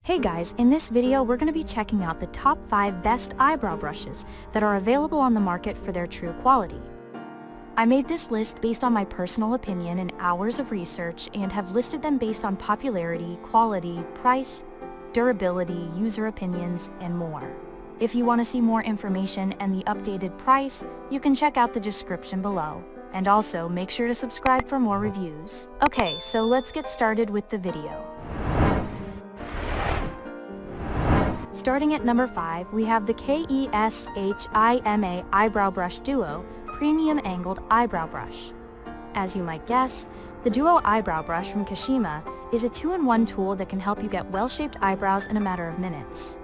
Hey guys, in this video we're going to be checking out the top 5 best eyebrow brushes that are available on the market for their true quality. I made this list based on my personal opinion and hours of research and have listed them based on popularity, quality, price, durability, user opinions, and more. If you want to see more information and the updated price, you can check out the description below. And also make sure to subscribe for more reviews. Okay, so let's get started with the video. Starting at number 5, we have the KESHIMA Eyebrow Brush Duo Premium Angled Eyebrow Brush. As you might guess, the Duo Eyebrow Brush from KESHIMA is a 2-in-1 tool that can help you get well-shaped eyebrows in a matter of minutes.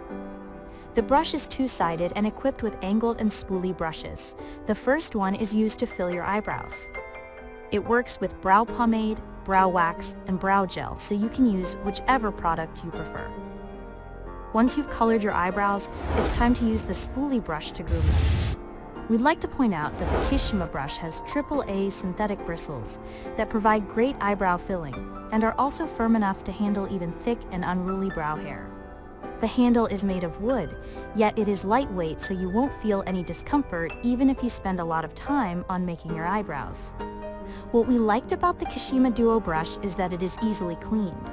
The brush is two-sided and equipped with angled and spoolie brushes. The first one is used to fill your eyebrows. It works with brow pomade, brow wax, and brow gel, so you can use whichever product you prefer. Once you've colored your eyebrows, it's time to use the spoolie brush to groom them. We'd like to point out that the KESHIMA brush has AAA synthetic bristles that provide great eyebrow filling and are also firm enough to handle even thick and unruly brow hair. The handle is made of wood, yet it is lightweight so you won't feel any discomfort even if you spend a lot of time on making your eyebrows. What we liked about the KESHIMA Duo brush is that it is easily cleaned.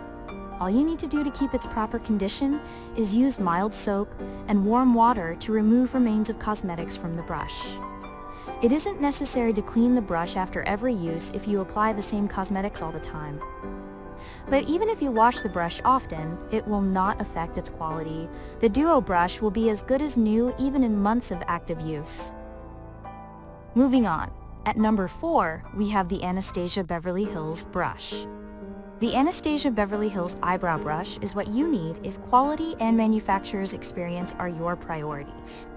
All you need to do to keep its proper condition is use mild soap and warm water to remove remains of cosmetics from the brush. It isn't necessary to clean the brush after every use if you apply the same cosmetics all the time. But even if you wash the brush often, it will not affect its quality. The Duo brush will be as good as new even in months of active use. Moving on, at number 4, we have the Anastasia Beverly Hills brush. The Anastasia Beverly Hills Eyebrow Brush is what you need if quality and manufacturer's experience are your priorities.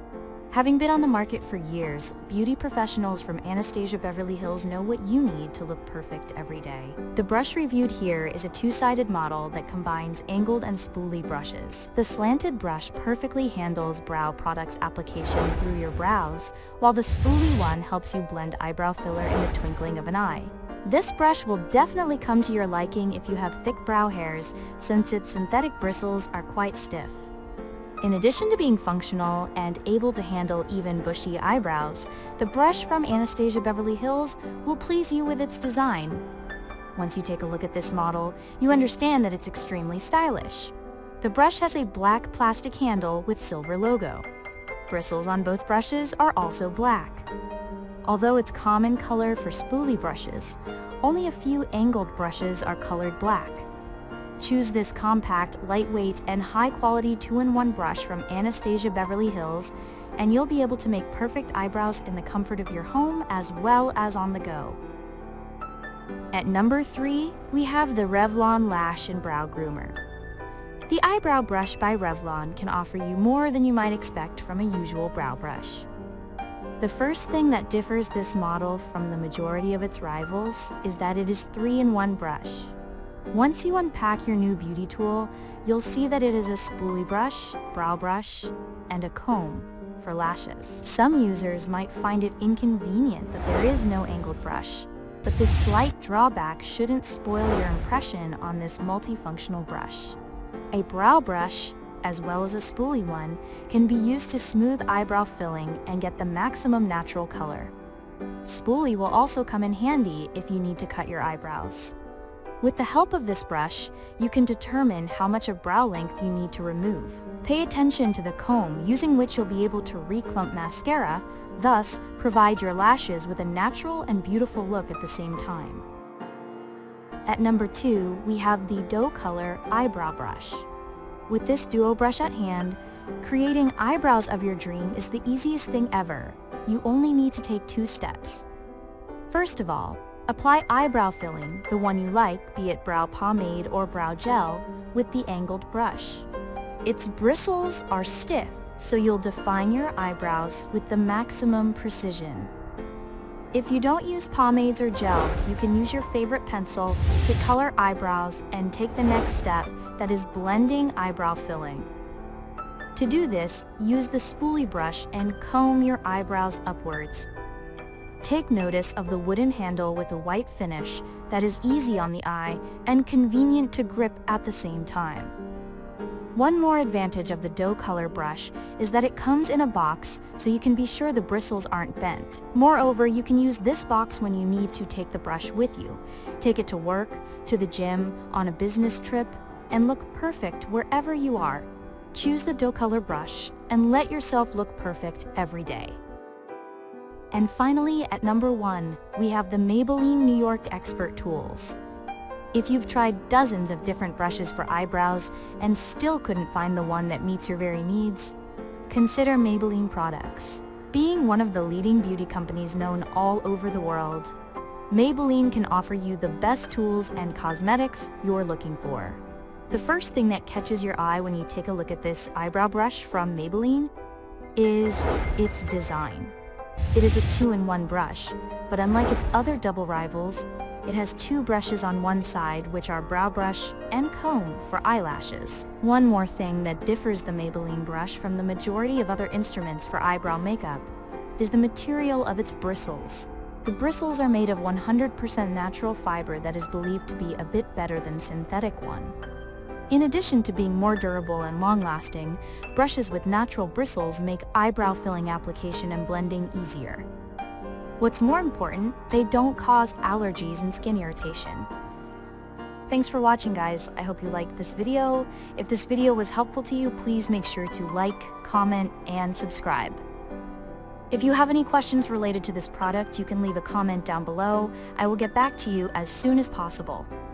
Having been on the market for years, beauty professionals from Anastasia Beverly Hills know what you need to look perfect every day. The brush reviewed here is a two-sided model that combines angled and spoolie brushes. The slanted brush perfectly handles brow products application through your brows, while the spoolie one helps you blend eyebrow filler in the twinkling of an eye. This brush will definitely come to your liking if you have thick brow hairs, since its synthetic bristles are quite stiff. In addition to being functional and able to handle even bushy eyebrows, the brush from Anastasia Beverly Hills will please you with its design. Once you take a look at this model, you understand that it's extremely stylish. The brush has a black plastic handle with silver logo. Bristles on both brushes are also black. Although it's common color for spoolie brushes, only a few angled brushes are colored black. Choose this compact, lightweight, and high-quality 2-in-1 brush from Anastasia Beverly Hills, and you'll be able to make perfect eyebrows in the comfort of your home as well as on the go. At number 3, we have the Revlon Lash and Brow Groomer. The eyebrow brush by Revlon can offer you more than you might expect from a usual brow brush. The first thing that differs this model from the majority of its rivals is that it is 3-in-1 brush. Once you unpack your new beauty tool, you'll see that it is a spoolie brush, brow brush, and a comb for lashes. Some users might find it inconvenient that there is no angled brush, but this slight drawback shouldn't spoil your impression on this multifunctional brush. A brow brush, as well as a spoolie one, can be used to smooth eyebrow filling and get the maximum natural color. Spoolie will also come in handy if you need to cut your eyebrows. With the help of this brush, you can determine how much of brow length you need to remove. Pay attention to the comb, using which you'll be able to reclump mascara, thus provide your lashes with a natural and beautiful look at the same time. At number 2, we have the Docolor Eyebrow Brush. With this duo brush at hand, creating eyebrows of your dream is the easiest thing ever. You only need to take 2 steps. First of all, apply eyebrow filling, the one you like, be it brow pomade or brow gel, with the angled brush. Its bristles are stiff, so you'll define your eyebrows with the maximum precision. If you don't use pomades or gels, you can use your favorite pencil to color eyebrows and take the next step, that is blending eyebrow filling. To do this, use the spoolie brush and comb your eyebrows upwards. Take notice of the wooden handle with a white finish that is easy on the eye and convenient to grip at the same time. One more advantage of the Docolor brush is that it comes in a box, so you can be sure the bristles aren't bent. Moreover, you can use this box when you need to take the brush with you. Take it to work, to the gym, on a business trip, and look perfect wherever you are. Choose the Docolor brush and let yourself look perfect every day. And finally, at number 1, we have the Maybelline New York Expert Tools. If you've tried dozens of different brushes for eyebrows and still couldn't find the one that meets your very needs, consider Maybelline products. Being one of the leading beauty companies known all over the world, Maybelline can offer you the best tools and cosmetics you're looking for. The first thing that catches your eye when you take a look at this eyebrow brush from Maybelline is its design. It is a 2-in-1 brush, but unlike its other double rivals, it has 2 brushes on one side, which are brow brush and comb for eyelashes. One more thing that differs the Maybelline brush from the majority of other instruments for eyebrow makeup is the material of its bristles. The bristles are made of 100% natural fiber that is believed to be a bit better than synthetic one. In addition to being more durable and long-lasting, brushes with natural bristles make eyebrow filling application and blending easier. What's more important, they don't cause allergies and skin irritation. Thanks for watching, guys. I hope you liked this video. If this video was helpful to you, please make sure to like, comment, and subscribe. If you have any questions related to this product, you can leave a comment down below. I will get back to you as soon as possible.